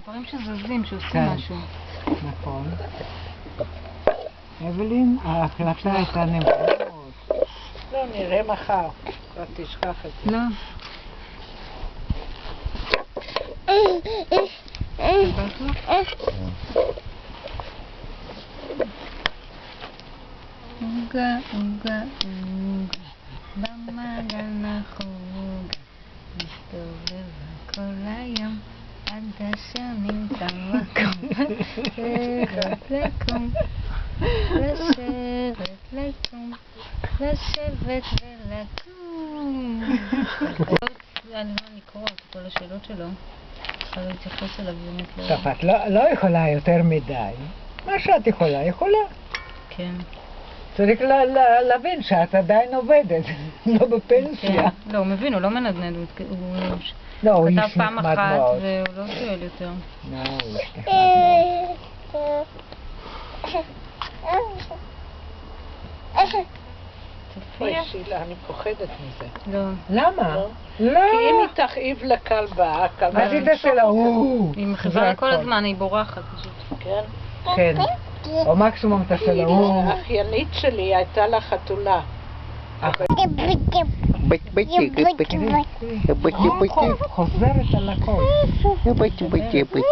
דברים שזזים, שעושים כן. משהו. נכון. אבלין, ההקלטה הייתה נמוכות. לא, נראה מחר. כבר תשכח את זה. לא. עוגה, עוגה, עוגה, במעגל החוגה, מסתובבה כל היום, עד אשר נמצא מקום, לשבת לקום, לשבת לקום, לשבת ולקום. אני לא לקרוא את כל השאלות שלו, צריכה להתייחס אליו באמת לא... טוב, את לא יכולה יותר מדי. מה שאת יכולה, יכולה. כן. צריך להבין שאת עדיין עובדת, לא בפנסיה. כן. לא, הוא מבין, הוא לא מנדנד, לא, הוא הוא כתב איש פעם נחמד אחת מאוד. והוא לא שואל יותר. לא, הוא איש נחמד מאוד. אוי, שילה, אני פוחדת מזה. לא. למה? לא. לא. כי אם היא תכאיב לכלבה, הכלבה... אז היא תעשה לה הוא. היא מחווה כל הזמן, היא בורחת פשוט. כן. כן. או מקסימום תעשה לה הוא. האחיינית שלי הייתה לה חתולה. חוזרת על הכל.